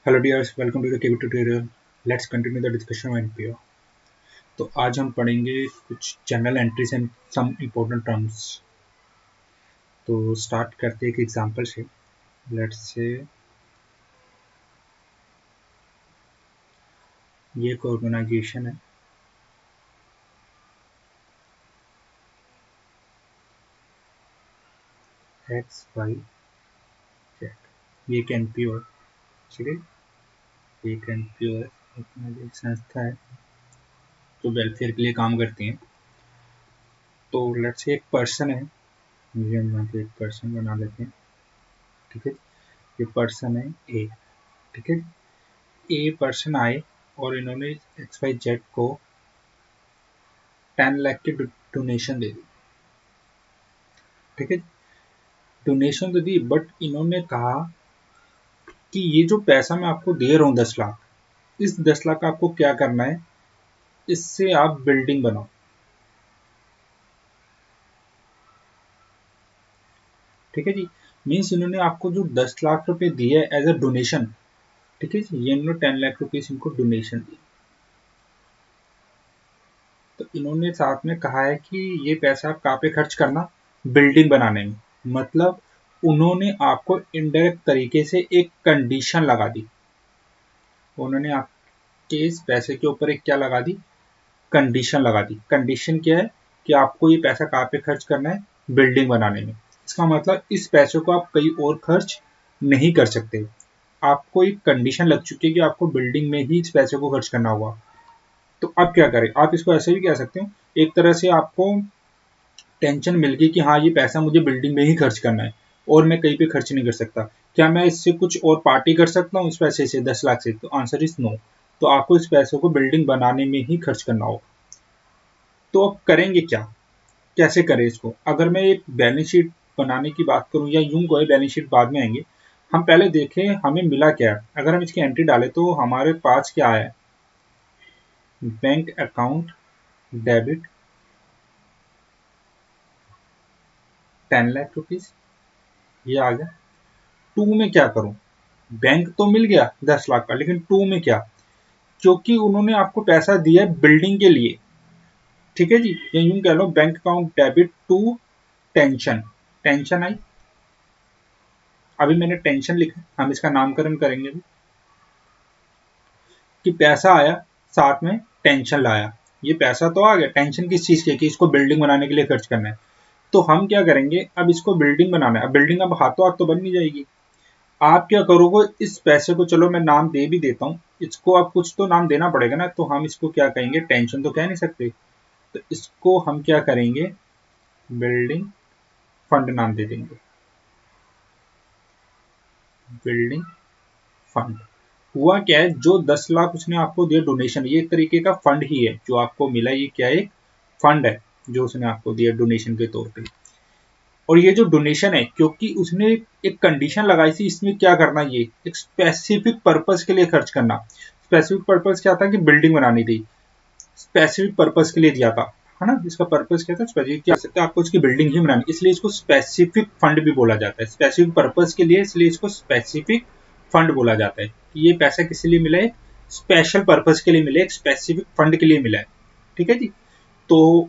Hello dears, welcome to the KV tutorial. Let's continue the discussion on NPO. तो आज हम पढ़ेंगे कुछ general entries and some important terms. तो start करते हैं एक एग्जांपल से। लेट्स से ये एक ऑर्गेनाइजेशन है, एक्स वाई जेड। ये एक एनपीओ है, ठीक है। एक एनपीओ है, एक संस्था है जो वेलफेयर के लिए काम करती है। तो लेट्स से एक पर्सन है, मुझे हम यहाँ पे एक पर्सन बना लेते हैं, ठीक है। ये पर्सन है ए, ठीक है। ए पर्सन आए और इन्होंने एक्स वाई जेड को 10 लाख की डोनेशन दे दी, ठीक है। डोनेशन तो दी, बट इन्होंने कहा कि ये जो पैसा मैं आपको दे रहा हूँ 10 लाख, इस 10 लाख का आपको क्या करना है, इससे आप बिल्डिंग बनाओ, ठीक है जी। मीन्स इन्होंने आपको जो 10 लाख रुपए दिए एज अ डोनेशन, ठीक है जी, ये इन्होंने 10 लाख रुपीज इनको डोनेशन दी। तो इन्होंने साथ में कहा है कि ये पैसा आप कहाँ पे खर्च करना, बिल्डिंग बनाने में। मतलब उन्होंने आपको इनडायरेक्ट तरीके से एक कंडीशन लगा दी। उन्होंने आपके इस पैसे के ऊपर एक क्या लगा दी, कंडीशन लगा दी। कंडीशन क्या है कि आपको ये पैसा कहाँ पे खर्च करना है, बिल्डिंग बनाने में। इसका मतलब इस पैसे को आप कहीं और खर्च नहीं कर सकते। आपको एक कंडीशन लग चुकी है कि आपको बिल्डिंग में ही इस पैसे को खर्च करना होगा। तो अब क्या करें, आप इसको ऐसे भी कह सकते हो, एक तरह से आपको टेंशन मिल गई कि हाँ ये पैसा मुझे बिल्डिंग में ही खर्च करना है और मैं कहीं पे खर्च नहीं कर सकता। क्या मैं इससे कुछ और पार्टी कर सकता हूँ इस पैसे से, 10 लाख से? तो आंसर इज नो। तो आपको इस पैसे को बिल्डिंग बनाने में ही खर्च करना होगा। तो अब करेंगे क्या, कैसे करें इसको? अगर मैं एक बैलेंस शीट बनाने की बात करूं, या यूं कोई बैलेंस शीट बाद में आएंगे, हम पहले देखें हमें मिला क्या है। अगर हम इसकी एंट्री डालें तो हमारे पास क्या है, bank account debit 10 lakh rupees, ये आ गया। टू में क्या करूं, बैंक तो मिल गया 10 लाख का, लेकिन टू में क्या, क्योंकि उन्होंने आपको पैसा दिया है बिल्डिंग के लिए, ठीक है जी। या यूं कह लो bank account debit to tension. Tension आई, अभी मैंने टेंशन लिखा, हम इसका नामकरण करेंगे भी कि पैसा आया, साथ में टेंशन लाया। ये पैसा तो आ गया, टेंशन किस चीज की, कि इसको बिल्डिंग बनाने के लिए खर्च करना है। तो हम क्या करेंगे, अब इसको बिल्डिंग बनाना है। अब बिल्डिंग अब हाथों हाथ तो बन नहीं जाएगी। आप क्या करोगे, इस पैसे को, चलो मैं नाम दे भी देता हूँ इसको, अब कुछ तो नाम देना पड़ेगा ना। तो हम इसको क्या कहेंगे, टेंशन तो कह नहीं सकते, तो इसको हम क्या करेंगे, बिल्डिंग फंड नाम दे देंगे। Building fund. हुआ क्या है, जो 10 लाख उसने आपको दिया डोनेशन, ये एक तरीके का फंड ही है जो आपको मिला। ये क्या है, एक फंड है जो उसने आपको दिया डोनेशन के तौर पे। और ये जो डोनेशन है, क्योंकि उसने एक कंडीशन लगाई थी, इसमें क्या करना, ये एक स्पेसिफिक पर्पस के लिए खर्च करना। स्पेसिफिक पर्पस क्या था, कि बिल्डिंग बनानी थी। स्पेसिफिक पर्पस के लिए दिया था, है ना। इसका पर्पस क्या था, स्पेसिफिक क्या सकते हैं, आपको इसकी बिल्डिंग ही बनानी, इसलिए इसको स्पेसिफिक फंड भी बोला जाता है। स्पेसिफिक पर्पस के लिए, इसलिए इसको स्पेसिफिक फंड बोला जाता है कि ये पैसा किस लिए मिला है, स्पेशल पर्पस के लिए मिला है, एक स्पेसिफिक फंड के लिए मिला है, ठीक है जी। तो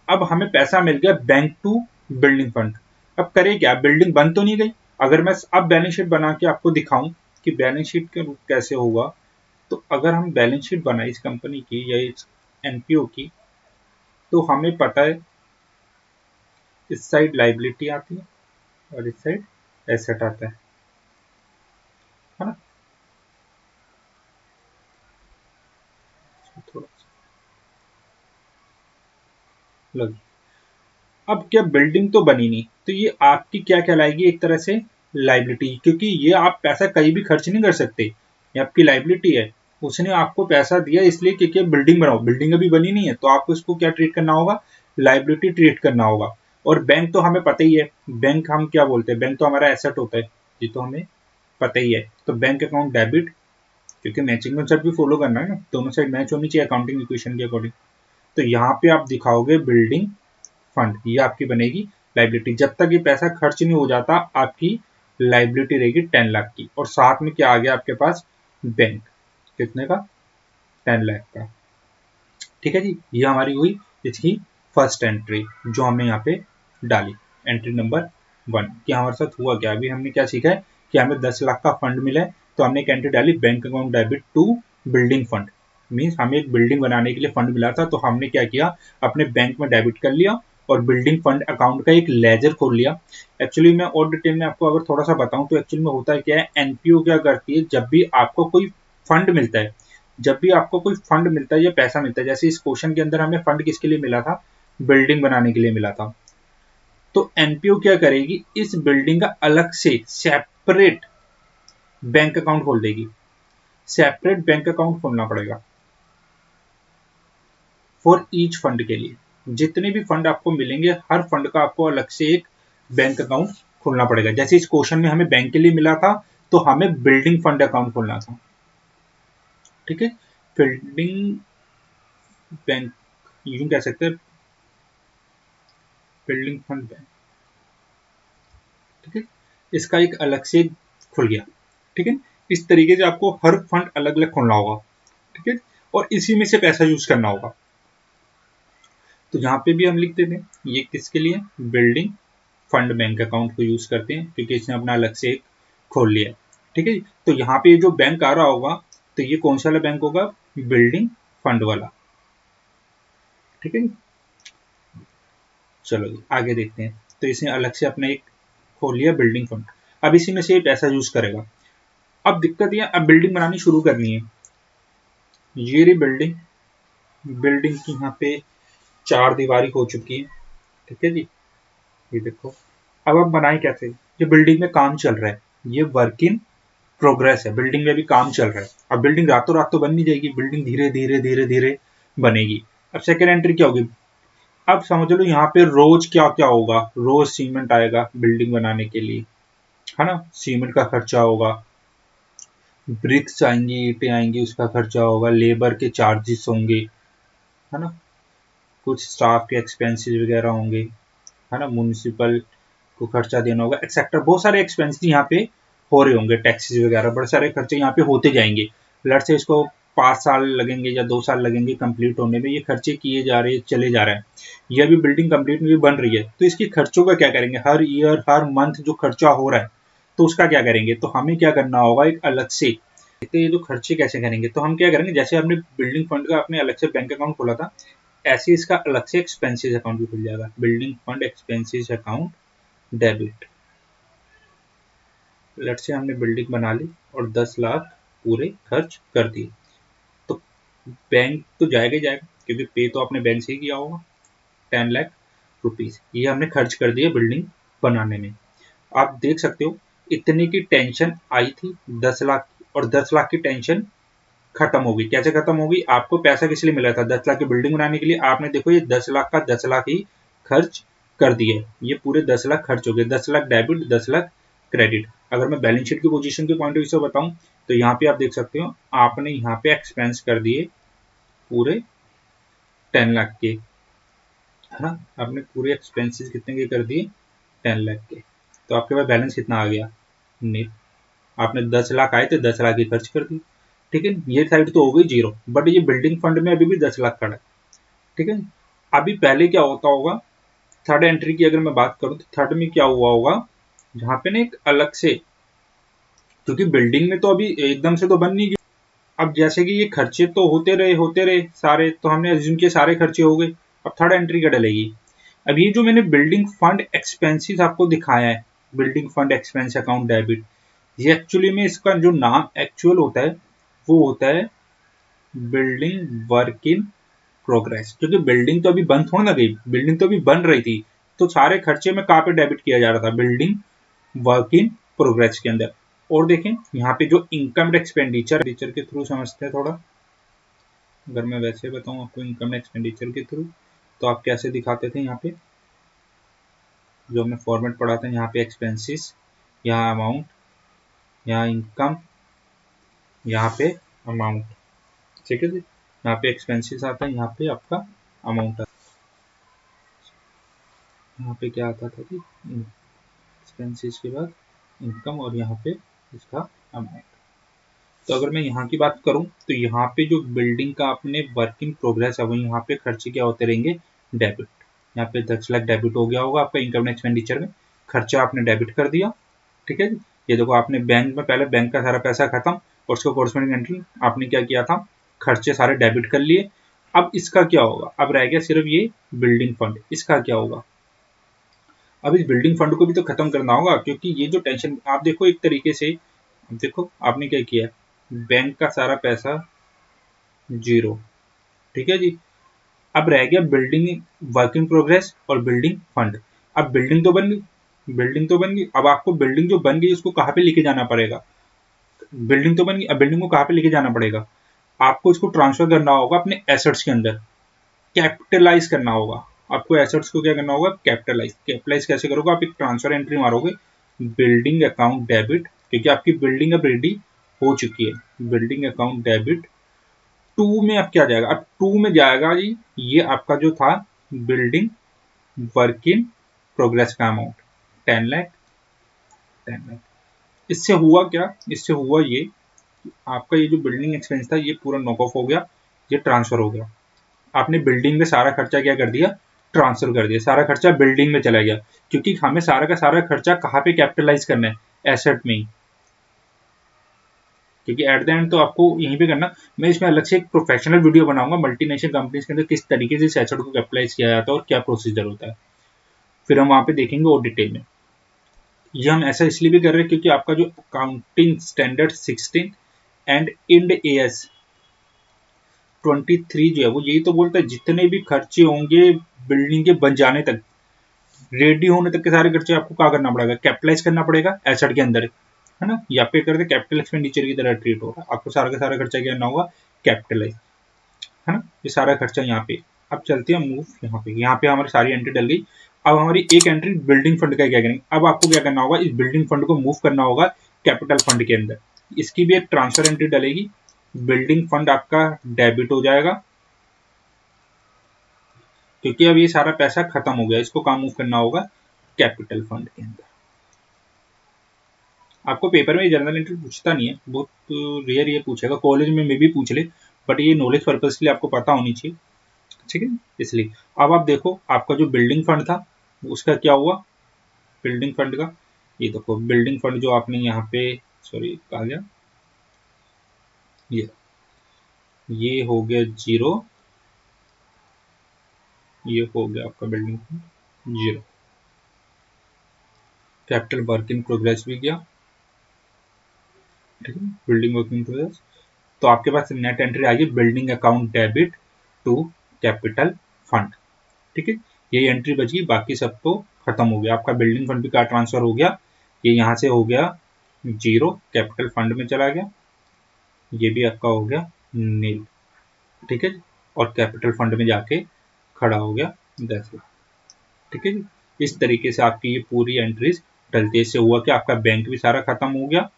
अब हमें पैसा मिल गया बैंक टू बिल्डिंग फंड। अब करें क्या, बिल्डिंग बन तो नहीं गई। अगर मैं अब बैलेंस शीट बना के आपको दिखाऊं कि बैलेंस शीट के रूप कैसे होगा, तो अगर हम बैलेंस शीट बनाए इस कंपनी की या इस एनपीओ की, तो हमें पता है इस साइड लाइबिलिटी आती है और इस साइड एसेट आता है ना। थोड़ा लग, अब क्या बिल्डिंग तो बनी नहीं, तो ये आपकी क्या कहलाएगी, एक तरह से लाइबिलिटी, क्योंकि ये आप पैसा कहीं भी खर्च नहीं कर सकते, ये आपकी लाइबिलिटी है। उसने आपको पैसा दिया इसलिए क्योंकि बिल्डिंग बनाओ, बिल्डिंग अभी बनी नहीं है, तो आपको इसको क्या ट्रीट करना होगा, लाइबिलिटी ट्रीट करना होगा। और बैंक तो हमें पता ही है, बैंक हम क्या बोलते हैं, बैंक तो हमारा एसेट होता है, ये तो हमें पता ही है। तो बैंक अकाउंट डेबिट, क्योंकि मैचिंग कंसेप्ट भी फॉलो करना है ना, दोनों साइड मैच होनी चाहिए अकाउंटिंग इक्वेशन के अकॉर्डिंग। तो यहाँ पे आप दिखाओगे बिल्डिंग फंड, ये आपकी बनेगी लाइबिलिटी। जब तक ये पैसा खर्च नहीं हो जाता आपकी लाइबिलिटी रहेगी 10 लाख की, और साथ में क्या आ गया आपके पास, बैंक कितने का, 10 लाख का। ठीक है जी, ये हमारी हुई इसकी फर्स्ट एंट्री जो हमने यहाँ पे डाली, एंट्री नंबर 1 कि हमारे साथ हुआ क्या। अभी हमने क्या सीखा है कि हमें 10 लाख का फंड मिला है, तो हमने एक एंट्री डाली, bank account debit to building fund. Means हमें एक बिल्डिंग बनाने के लिए फंड मिला था, तो हमने क्या किया, अपने बैंक में डेबिट कर लिया और बिल्डिंग फंड अकाउंट का एक लेजर खोल लिया। एक्चुअली मैं और डिटेल में आपको अगर थोड़ा सा बताऊं तो एक्चुअली में होता है क्या है, एनपीओ क्या करती है, जब भी आपको कोई फंड मिलता है, जब भी आपको कोई फंड मिलता है या पैसा मिलता है, जैसे इस क्वेश्चन के अंदर हमें फंड किसके लिए मिला था, बिल्डिंग बनाने के लिए मिला था, तो एनपीओ क्या करेगी, इस बिल्डिंग का अलग से सेपरेट बैंक अकाउंट खोल देगी। सेपरेट बैंक अकाउंट खोलना पड़ेगा फॉर ईच फंड के लिए। जितने भी फंड आपको मिलेंगे, हर फंड का आपको अलग से एक बैंक अकाउंट खोलना पड़ेगा। जैसे इस क्वेश्चन में हमें बैंक के लिए मिला था, तो हमें बिल्डिंग फंड अकाउंट खोलना था। ठीक है, बिल्डिंग बैंक यूं कह सकते हैं, बिल्डिंग फंड बैंक। ठीक है, इसका एक अलग से खुल गया। ठीक है, इस तरीके से आपको हर फंड अलग अलग खोलना होगा। ठीक है, और इसी में से पैसा यूज करना होगा। तो यहाँ पे भी हम लिख देते हैं, ये किसके लिए, बिल्डिंग फंड बैंक अकाउंट को यूज करते हैं, क्योंकि इसने अपना अलग से एक खोल लिया। ठीक है, तो यहाँ पे जो बैंक आ रहा होगा, तो ये कौन सा वाला बैंक होगा, बिल्डिंग फंड वाला। ठीक है, चलो आगे देखते हैं। तो इसने अलग से अपना एक खोल लिया बिल्डिंग फंड, अब इसी में से ये पैसा यूज करेगा। अब दिक्कत ये, अब बिल्डिंग बनानी शुरू करनी है। ये रही बिल्डिंग, बिल्डिंग की यहाँ पे 4 दीवारी हो चुकी है। ठीक है जी, ये देखो। अब हम बनाए कैसे, ये बिल्डिंग में काम चल रहा है, ये वर्क इन प्रोग्रेस है, बिल्डिंग में भी काम चल रहा है। अब बिल्डिंग रातों रात तो बन नहीं जाएगी, बिल्डिंग धीरे धीरे धीरे धीरे बनेगी। अब सेकेंड एंट्री क्या होगी, अब समझ लो यहाँ पे रोज क्या क्या होगा, रोज सीमेंट आएगा बिल्डिंग बनाने के लिए, है ना, सीमेंट का खर्चा होगा, ब्रिक्स आएंगी, ईंटें आएंगी, उसका खर्चा होगा, लेबर के चार्जेस होंगे, है ना, कुछ स्टाफ के एक्सपेंसेस वगैरह होंगे, है ना, म्यूनिसिपल को खर्चा देना होगा, एक्सेट्रा। बहुत सारे एक्सपेंसेस यहाँ पे हो रहे होंगे, टैक्सेस वगैरह, बड़े सारे खर्चे यहाँ पे होते जाएंगे। लट से इसको 5 साल लगेंगे या 2 साल लगेंगे कंप्लीट होने में, ये खर्चे किए जा रहे हैं, चले जा रहे हैं। ये अभी बिल्डिंग कंप्लीट भी बन रही है, तो इसके खर्चों का क्या करेंगे, हर ईयर हर मंथ जो खर्चा हो रहा है, तो उसका क्या करेंगे, तो हमें क्या करना होगा, एक अलग से देखते ये जो खर्चे कैसे करेंगे। तो हम क्या करेंगे, जैसे हमने बिल्डिंग फंड का अपने अलग से बैंक अकाउंट खोला था, ऐसे इसका अलग से एक्सपेंसेस अकाउंट भी खुल जाएगा, building fund expenses account debit. Let's say हमने बिल्डिंग बना ली और 10 लाख पूरे खर्च कर दिए, तो बैंक तो जाएगा ही जाएगा, क्योंकि पे तो आपने बैंक से ही किया होगा, 10 लाख रुपीज ये हमने खर्च कर दिए बिल्डिंग बनाने में। आप देख सकते हो इतने की टेंशन आई थी 10 लाख की, और 10 लाख की टेंशन खत्म होगी। कैसे खत्म होगी, आपको पैसा किस लिए मिला था, 10 लाख की बिल्डिंग बनाने के लिए, आपने देखो ये 10 लाख का 10 लाख ही खर्च कर दिए, ये पूरे 10 लाख खर्च हो गए, 10 लाख डेबिट 10 लाख क्रेडिट। अगर मैं बैलेंस शीट की पोजीशन के पॉइंट ऑफ व्यू से बताऊं, तो यहाँ पे आप देख सकते हो, आपने यहाँ पे एक्सपेंस कर दिए पूरे 10 लाख के, है ना, आपने पूरे एक्सपेंसेस कितने के कर दिए, 10 लाख के, तो आपके पास बैलेंस कितना आ गया, निल। आपने 10 लाख आए थे, 10 लाख ही खर्च कर दी। ठीक है, ये साइड तो हो गई जीरो, बट ये बिल्डिंग फंड में अभी भी 10 लाख खड़ा है। ठीक है, अभी पहले क्या होता होगा, थर्ड एंट्री की अगर मैं बात करूं, तो थर्ड में क्या हुआ होगा, जहां पे ना एक अलग से, क्योंकि बिल्डिंग में तो अभी एकदम से तो बन नहीं गई, अब जैसे कि ये खर्चे तो होते रहे सारे, तो हमने अज्यूम किया सारे खर्चे हो गए, अब थर्ड एंट्री क्या डलेगी। अब ये जो मैंने बिल्डिंग फंड एक्सपेंसेस आपको दिखाया है, building fund expense account debit, ये एक्चुअली में इसका जो नाम एक्चुअल होता है, वो होता है बिल्डिंग वर्क इन प्रोग्रेस, क्योंकि बिल्डिंग तो अभी बंद थोड़ा ना गई, बिल्डिंग तो अभी बन रही थी, तो सारे खर्चे में कहाँ पे डेबिट किया जा रहा था, बिल्डिंग वर्क इन प्रोग्रेस के अंदर। और देखें यहाँ पे जो इनकम एक्सपेंडिचर के थ्रू समझते हैं थोड़ा, अगर मैं वैसे बताऊं आपको इनकम एक्सपेंडिचर के थ्रू, तो आप कैसे दिखाते थे, यहाँ पे जो हमने फॉर्मेट पढ़ा था, यहाँ पे एक्सपेंसिस, यहाँ अमाउंट, यहाँ इनकम, यहाँ पे अमाउंट। ठीक है जी, यहाँ पे एक्सपेंसिस आता है, यहाँ पे आपका अमाउंट आता है, यहाँ पे क्या आता था जी, एक्सपेंसिस के बाद इनकम और यहाँ पे इसका अमाउंट। तो अगर मैं यहाँ की बात करूँ तो यहाँ पे जो बिल्डिंग का अपने वर्क इन प्रोग्रेस है वो यहाँ पे खर्चे क्या होते रहेंगे, डेबिट। यहाँ पे 10 लाख डेबिट हो गया होगा आपका इनकम एक्सपेंडिचर में, खर्चा आपने डेबिट कर दिया। ठीक है जी, ये देखो आपने बैंक में पहले बैंक का सारा पैसा खत्म और उसको कोरस्पोंडिंग एंट्री आपने क्या किया था, खर्चे सारे डेबिट कर लिए। अब इसका क्या होगा, अब रह गया सिर्फ ये बिल्डिंग फंड, इसका क्या होगा। अब इस बिल्डिंग फंड को भी तो खत्म करना होगा, क्योंकि ये जो टेंशन आप देखो एक तरीके से, देखो आपने क्या किया, बैंक का सारा पैसा जीरो। ठीक है जी, अब रह गया बिल्डिंग वर्क इन प्रोग्रेस और बिल्डिंग फंड। अब बिल्डिंग तो बन गई, बिल्डिंग तो बन गई, अब आपको बिल्डिंग जो बन गई उसको कहाँ पे लेके जाना पड़ेगा, बिल्डिंग तो बन गई, अब बिल्डिंग को कहाँ पे लेके जाना पड़ेगा, आपको इसको ट्रांसफर करना होगा अपने एसेट्स के अंदर, कैपिटलाइज करना होगा। आपको एसेट्स को क्या करना होगा, कैपिटलाइज। कैपिटलाइज कैसे करोगे, आप एक ट्रांसफर एंट्री मारोगे, बिल्डिंग अकाउंट डेबिट, क्योंकि आपकी बिल्डिंग अब रेडी हो चुकी है, बिल्डिंग अकाउंट डेबिट। टू में अब क्या जाएगा, अब टू में जाएगा जी ये आपका जो था बिल्डिंग वर्क इन प्रोग्रेस का अमाउंट 10 लाख, 10 लाख। इससे हुआ क्या, इससे हुआ ये आपका ये जो बिल्डिंग एक्सपेंस था ये पूरा नॉक ऑफ हो गया, ये ट्रांसफर हो गया। आपने बिल्डिंग में सारा खर्चा क्या कर दिया, ट्रांसफर कर दिया, सारा खर्चा बिल्डिंग में चला गया, क्योंकि हमें सारा का सारा खर्चा कहाँ पे कैपिटलाइज करना है, एसेट में ही, क्योंकि एट द एंड तो आपको यहीं पे करना। मैं इसमें अलग से एक प्रोफेशनल वीडियो बनाऊंगा मल्टीनेशनल कंपनीज के अंदर किस तरीके से इस एसेट को कैपिटलाइज किया जाता है और क्या प्रोसीजर होता है, फिर हम वहां पे देखेंगे और डिटेल में। ये हम ऐसा इसलिए भी कर रहे हैं क्योंकि आपका जो accounting standard 16 and Ind AS 23 जो है वो यही तो बोलता है जितने भी खर्चे होंगे बिल्डिंग के बन जाने तक, रेडी होने तक के सारे खर्चे आपको क्या करना पड़ेगा, कैपिटलाइज करना पड़ेगा एसेट के अंदर, है ना। यहाँ पे करते कैपिटल एक्सपेंडिचर की तरह ट्रीट होगा, आपको सारा का सारा खर्चा क्या करना होगा, कैपिटलाइज, है ना। ये सारा खर्चा यहाँ पे। अब चलते हैं मूव, यहाँ पे हमारी सारी एंट्री डल गई। अब हमारी एक एंट्री बिल्डिंग फंड का क्या करेंगे, अब आपको क्या करना होगा, इस बिल्डिंग फंड को मूव करना होगा कैपिटल फंड के अंदर, इसकी भी एक ट्रांसफर एंट्री डलेगी, बिल्डिंग फंड आपका डेबिट हो जाएगा, क्योंकि अब ये सारा पैसा खत्म हो गया, इसको कहाँ मूव करना होगा, कैपिटल फंड के अंदर। आपको पेपर में जनरल एंट्री पूछता नहीं है, बहुत रेयर ये पूछेगा, कॉलेज में भी पूछ ले, बट ये नॉलेज पर्पज के लिए आपको पता होनी चाहिए, ठीक है, इसलिए। अब आप देखो आपका जो बिल्डिंग फंड था उसका क्या हुआ, बिल्डिंग फंड का ये देखो, बिल्डिंग फंड जो आपने यहाँ पे, सॉरी कहा गया, ये हो गया जीरो, ये हो गया आपका building fund zero, capital work in progress भी गया, ठीक है, बिल्डिंग वर्क इन प्रोग्रेस। तो आपके पास नेट एंट्री आ गई building account debit to capital fund, ठीक है, ये एंट्री बची, बाकी सब तो खत्म हो गया। आपका बिल्डिंग फंड भी का ट्रांसफर हो गया, ये यहाँ से हो गया जीरो, कैपिटल फंड में चला गया, ये भी आपका हो गया नील, ठीक है, और कैपिटल फंड में जाके खड़ा हो गया 10 लाख, ठीक है जी। इस तरीके से आपकी ये पूरी एंट्रीज डलती है। इससे हुआ कि आपका बैंक भी सारा खत्म हो गया,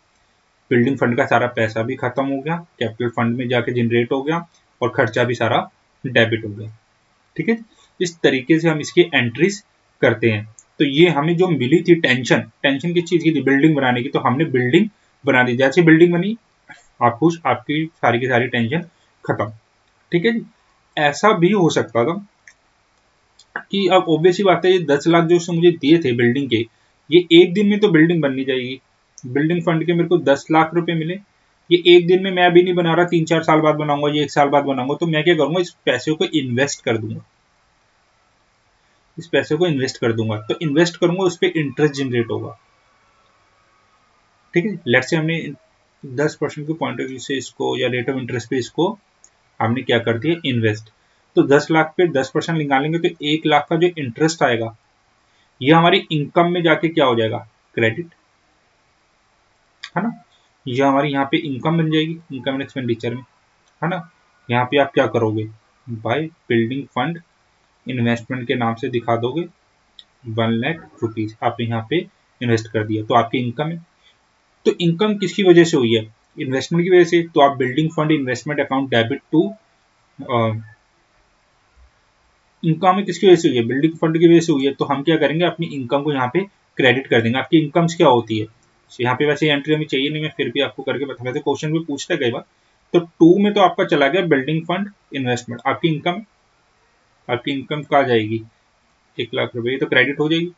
बिल्डिंग फंड का सारा पैसा भी खत्म हो गया, कैपिटल फंड में जाके जनरेट हो गया, और खर्चा भी सारा डेबिट हो गया, ठीक है। इस तरीके से हम इसकी एंट्रीज करते हैं। तो ये हमें जो मिली थी टेंशन, टेंशन किस चीज की थी, बिल्डिंग बनाने की, तो हमने बिल्डिंग बना दी, जैसे बिल्डिंग बनी आप खुश, आपकी सारी की सारी टेंशन खत्म, ठीक है जी। ऐसा भी हो सकता था कि अब ऑब्वियस ही बात है, ये 10 लाख जो उसने मुझे दिए थे बिल्डिंग के, ये एक दिन में तो बिल्डिंग बननी जाएगी, बिल्डिंग फंड के मेरे को 10 लाख रुपए मिले, ये एक दिन में मैं अभी नहीं बना रहा, 3-4 साल बाद बनाऊंगा, ये 1 साल बाद बनाऊंगा, तो मैं क्या करूंगा, इस पैसे को इन्वेस्ट कर दूंगा, इस पैसे को इन्वेस्ट कर दूंगा, तो इन्वेस्ट करूंगा उस पर इंटरेस्ट जनरेट होगा, ठीक है। लेट्स से हमने 10% के पॉइंट ऑफ व्यू से इसको, या रेट ऑफ इंटरेस्ट पे इसको हमने क्या कर दिया, इन्वेस्ट। तो 10 लाख पे 10% निकालेंगे तो 1 लाख का जो इंटरेस्ट आएगा ये हमारी इनकम में जाके क्या हो जाएगा, क्रेडिट, है ना। ये हमारी यहाँ पे इनकम बन जाएगी, इनकम एंड एक्सपेंडिचर में, है ना। यहाँ पे आप क्या करोगे, बाय बिल्डिंग फंड इन्वेस्टमेंट के नाम से दिखा दोगे, 1 लाख रुपीज आपने यहाँ पे इन्वेस्ट कर दिया, तो आपकी इनकम है। तो इनकम किसकी वजह से हुई है, इन्वेस्टमेंट की वजह से, तो आप building fund investment account debit to, income में किसकी वजह से हुई है, बिल्डिंग फंड की वजह से हुई है, तो हम क्या करेंगे, अपनी इनकम को यहाँ पे क्रेडिट कर देंगे। आपकी इनकम्स क्या होती है, यहाँ पे वैसे एंट्री हमें चाहिए नहीं, मैं फिर भी आपको करके बता, वैसे क्वेश्चन में पूछता कई बार। तो 2 में तो आपका चला गया बिल्डिंग फंड इन्वेस्टमेंट, आपकी इनकम कहाँ जाएगी, 1 लाख रुपए, तो क्रेडिट हो जाएगी।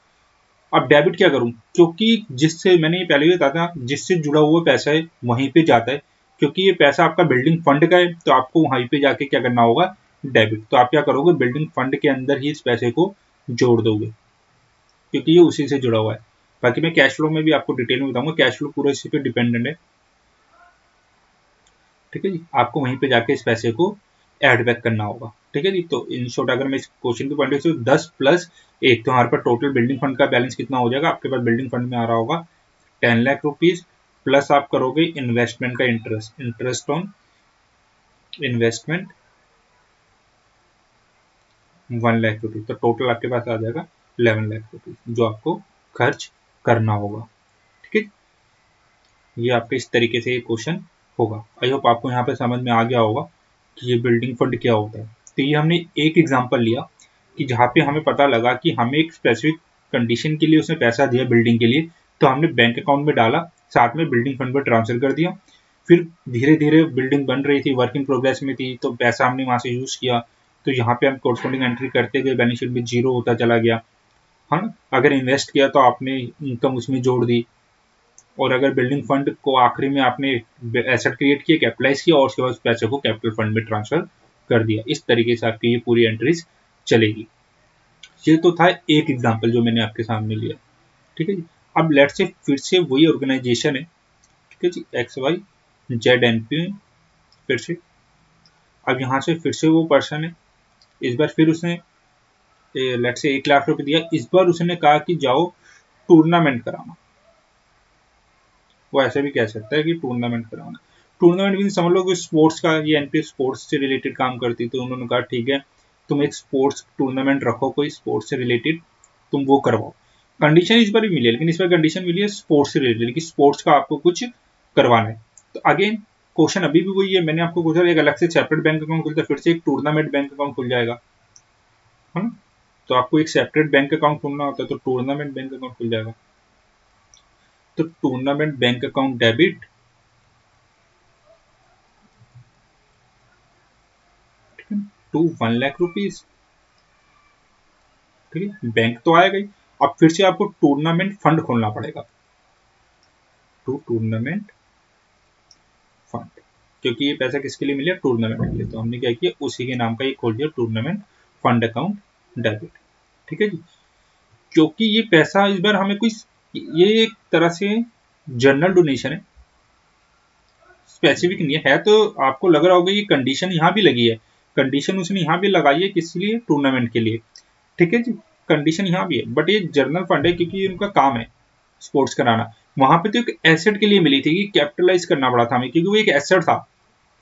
अब डेबिट क्या करूं, क्योंकि जिससे मैंने ये पहले भी बताया था, जिससे जुड़ा हुआ पैसा है वहीं पे जाता है, क्योंकि ये पैसा आपका बिल्डिंग फंड का है, तो आपको वहीं पे जाके क्या करना होगा, डेबिट। तो आप क्या करोगे, बिल्डिंग फंड के अंदर ही इस पैसे को जोड़ दोगे, क्योंकि ये उसी से जुड़ा हुआ है। बाकी मैं कैश फ्लो में भी आपको डिटेल में बताऊंगा, कैश फ्लो पूरा इसी पे डिपेंडेंट है, ठीक है जी। आपको वहीं पे जाके इस पैसे को ऐड बैक करना होगा, ठीक है जी। तो इन शॉर्ट अगर मैं इस क्वेश्चन के पॉइंट से 10 प्लस 1, तो हमारे पास टोटल बिल्डिंग फंड का बैलेंस कितना हो जाएगा, आपके पास बिल्डिंग फंड में आ रहा होगा 10 लाख रुपीज, प्लस आप करोगे इन्वेस्टमेंट का interest on investment 1 lakh rupees, तो टोटल आपके पास आ जाएगा 11 लाख रुपीज जो आपको खर्च करना होगा, ठीक है। ये आपके इस तरीके से ये क्वेश्चन होगा। आई होप आपको यहाँ पे समझ में आ गया होगा कि ये बिल्डिंग फंड क्या होता है। तो ये हमने एक एग्जांपल लिया कि जहाँ पे हमें पता लगा कि हमें एक स्पेसिफिक कंडीशन के लिए उसने पैसा दिया बिल्डिंग के लिए, तो हमने बैंक अकाउंट में डाला, साथ में बिल्डिंग फंड में ट्रांसफर कर दिया। फिर धीरे धीरे बिल्डिंग बन रही थी, वर्क इन प्रोग्रेस में थी, तो पैसा हमने वहाँ से यूज किया, तो यहाँ पे हम कोरस्पॉन्डिंग एंट्री करते गए, बैलेंस शीट में जीरो होता चला गया, है ना। अगर इन्वेस्ट किया तो आपने इनकम उसमें जोड़ दी, और अगर बिल्डिंग फंड को आखिरी में आपने एसेट क्रिएट किया, कैपिटलाइज किया, और उसके बाद पैसे को कैपिटल फंड में ट्रांसफर कर दिया। इस तरीके से आपकी ये पूरी एंट्रीज चलेगी। ये तो था एक एग्जांपल जो मैंने आपके सामने लिया, ठीक है जी। अब लेट से फिर से वही ऑर्गेनाइजेशन है, ठीक है जी, XYZ NP, फिर से अब यहाँ से फिर से वो पर्सन है, इस बार फिर उसने लेट से 1 लाख रुपए दिया, इस बार उसने कहा कि जाओ टूर्नामेंट कराना। वो ऐसे भी कह सकता है कि टूर्नामेंट कराना, टूर्नामेंट मीन समझ लो कि स्पोर्ट्स का, ये एनपी स्पोर्ट्स से रिलेटेड काम करती, तो उन्होंने कहा ठीक है तुम एक स्पोर्ट्स टूर्नामेंट रखो, कोई स्पोर्ट्स से रिलेटेड तुम वो करवाओ। कंडीशन इस बार भी मिली है, लेकिन इस बार कंडीशन मिली है स्पोर्ट्स से रिलेटेड, कि स्पोर्ट्स का आपको कुछ करवाना है। तो अगेन क्वेश्चन अभी भी वही है, मैंने आपको पूछा एक अलग से सेपरेट बैंक अकाउंट खुलता है, फिर से एक टूर्नामेंट बैंक अकाउंट खुल जाएगा, है ना। तो आपको एक सेपरेट बैंक अकाउंट खोलना होता है, तो टूर्नामेंट बैंक अकाउंट खुल जाएगा। तो tournament bank account debit, to 1 lakh rupees, ठीक है, बैंक तो आएगा ही। अब फिर से आपको टूर्नामेंट फंड खोलना पड़ेगा, टू टूर्नामेंट फंड, क्योंकि ये पैसा किसके लिए मिला, टूर्नामेंट के लिए, तो हमने क्या किया उसी के नाम का ये खोल दिया, टूर्नामेंट फंड अकाउंट डेबिट, ठीक है जी। क्योंकि ये पैसा इस बार हमें कोई, ये एक तरह से जनरल डोनेशन है, स्पेसिफिक नहीं है तो आपको लग रहा होगा ये कंडीशन यहाँ भी लगी है, कंडीशन उसने यहाँ भी लगाई है, किस लिए, टूर्नामेंट के लिए, ठीक है जी। कंडीशन यहाँ भी है, बट ये जर्नल फंड है, क्योंकि उनका काम है स्पोर्ट्स कराना। वहां पे तो एक एसेट के लिए मिली थी कि कैपिटलाइज करना पड़ा था हमें, क्योंकि वो एक एसेट था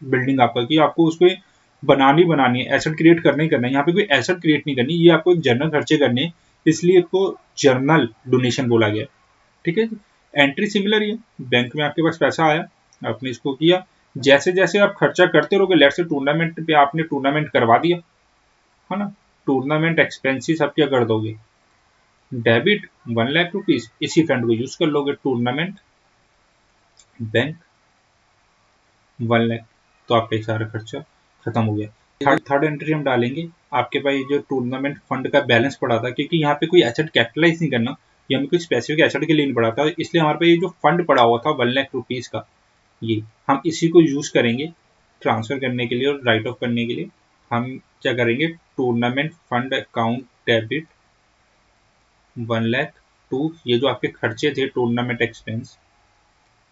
बिल्डिंग आपका, कि आपको उस पर बनानी है, एसेट क्रिएट करना ही करना है। यहाँ पे कोई एसेट क्रिएट नहीं करनी, ये आपको एक जर्नल खर्चे करने हैं, इसलिए इसको जर्नल डोनेशन बोला गया, ठीक है। एंट्री सिमिलर ही है, बैंक में आपके पास पैसा आया, आपने इसको किया, जैसे जैसे आप खर्चा करते रहोगे, लेट से टूर्नामेंट पे आपने टूर्नामेंट करवा दिया, है ना, टूर्नामेंट एक्सपेंसिस आप क्या कर दोगे, डेबिट 1 लाख रुपीज, इसी फंड को यूज कर लोगे, टूर्नामेंट बैंक 1 लाख, तो आपका सारा खर्चा खत्म हो गया। थर्ड एंट्री हम डालेंगे, आपके पास ये जो टूर्नामेंट फंड का बैलेंस पड़ा था, क्योंकि यहाँ पे कोई एसेट कैपिटलाइज नहीं करना, ये हमें कोई स्पेसिफिक एसेट के लिए नहीं पड़ा था, इसलिए हमारे पास ये जो फंड पड़ा हुआ था 1 लाख रुपीज का, ये हम इसी को यूज करेंगे ट्रांसफर करने के लिए और राइट ऑफ करने के लिए। हम क्या करेंगे, tournament fund account debit 1 lakh to, ये जो आपके खर्चे थे टूर्नामेंट एक्सपेंस,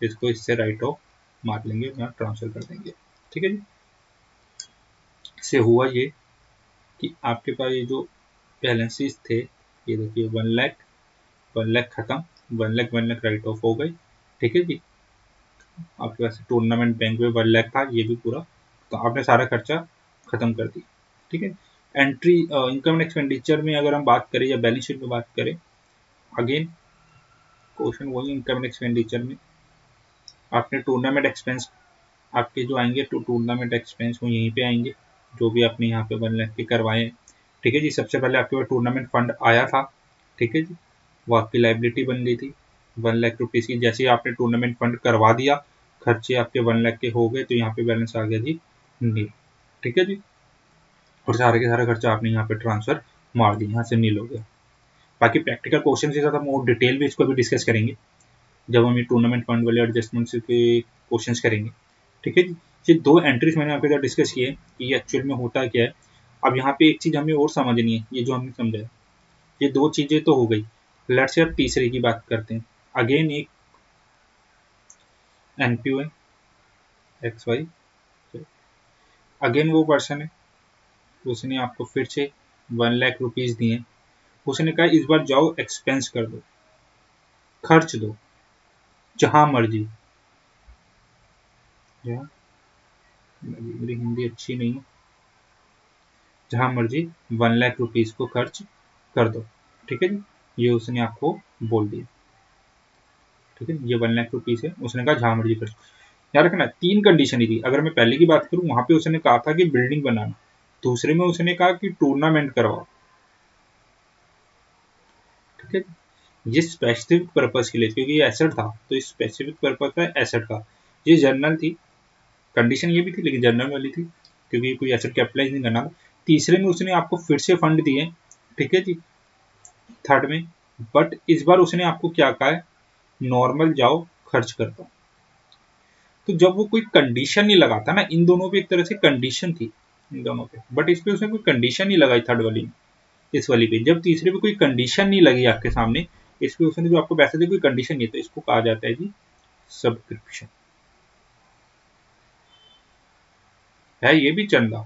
इसको इससे राइट ऑफ मार लेंगे, ट्रांसफर कर देंगे, ठीक है जी। इससे हुआ ये कि आपके पास ये जो बैलेंसेस थे, ये देखिए 1 लाख खत्म, 1 लाख राइट ऑफ हो गए, ठीक है जी। आपके पास टूर्नामेंट बैंक में 1 लाख था, ये भी पूरा, तो आपने सारा खर्चा खत्म कर दिया, ठीक है। एंट्री इनकम एंड एक्सपेंडिचर में अगर हम बात करें या बैलेंस शीट में बात करें, अगेन क्वेश्चन वही, इनकम एंड एक्सपेंडिचर में आपने टूर्नामेंट एक्सपेंस आपके जो आएंगे, तो टूर्नामेंट एक्सपेंस वो यहीं पे आएंगे, जो भी आपने यहाँ पे 1 लाख के करवाए, ठीक है जी। सबसे पहले आपके पास टूर्नामेंट फंड आया था, ठीक है जी, वो आपकी लाइबिलिटी बन गई थी, ₹1,00,000 की, जैसे आपने टूर्नामेंट फंड करवा दिया, खर्चे आपके 1,00,000 के हो गए, तो यहाँ पे बैलेंस आ गया जी नील। ठीक है जी, और सारे के सारे खर्चा आपने यहाँ पे ट्रांसफर मार दिए, यहाँ से नील हो गया। बाकी प्रैक्टिकल क्वेश्चन के साथ हम और डिटेल में इसको भी डिस्कस करेंगे जब हम ये टूर्नामेंट फंड वाले एडजस्टमेंट्स के क्वेश्चन करेंगे। ठीक है जी, ये 2 एंट्रीज मैंने आपके साथ डिस्कस किए कि ये एक्चुअल में होता क्या है। अब यहाँ पे एक चीज़ हमें और समझनी है, ये जो हमने समझा है, ये 2 चीज़ें तो हो गई। लेट्स से अब तीसरे की बात करते हैं। अगेन एक एनपीओ है XY, अगेन वो पर्सन है, उसने आपको फिर से ₹1,00,000 दिए। उसने कहा इस बार जाओ एक्सपेंस कर दो, खर्च दो जहां मर्जी। मेरी हिंदी अच्छी नहीं है, जहां मर्जी ₹1,00,000 को खर्च कर दो। ठीक है जी, ये उसने आपको बोल दिया। ठीक है, ये ₹1,00,000 है, उसने कहा जहां मर्जी खर्च। याद रखना 3 कंडीशन ही थी। अगर मैं पहले की बात करूं, वहां पे उसने कहा था कि बिल्डिंग बनाना, दूसरे में उसने कहा कि टूर्नामेंट करवाओ। ठीक है, ये स्पेसिफिक पर्पस के लिए, क्योंकि ये एसेट था तो ये स्पेसिफिक पर्पस था एसेट का। ये जर्नल थी, कंडीशन ये भी थी लेकिन जनरल वाली थी, क्योंकि कोई एसेट कैपिटलाइज नहीं करना था। तीसरे में उसने आपको फिर से फंड दिए। ठीक है जी, थर्ड में, बट इस बार उसने आपको क्या कहा है, नॉर्मल जाओ खर्च कर दो। तो जब वो कोई कंडीशन नहीं लगाता ना, इन दोनों पे एक तरह से कंडीशन थी इन दोनों पे, बट इस पे उसने कोई कंडीशन नहीं लगाई थर्ड वाली में। इस वाली पे जब तीसरे पे कोई कंडीशन नहीं लगी आपके सामने, इस पे उसने जो आपको पैसे दिए कोई कंडीशन नहीं, तो इसको कहा जाता है जी सब्सक्रिप्शन। है ये भी चंदा,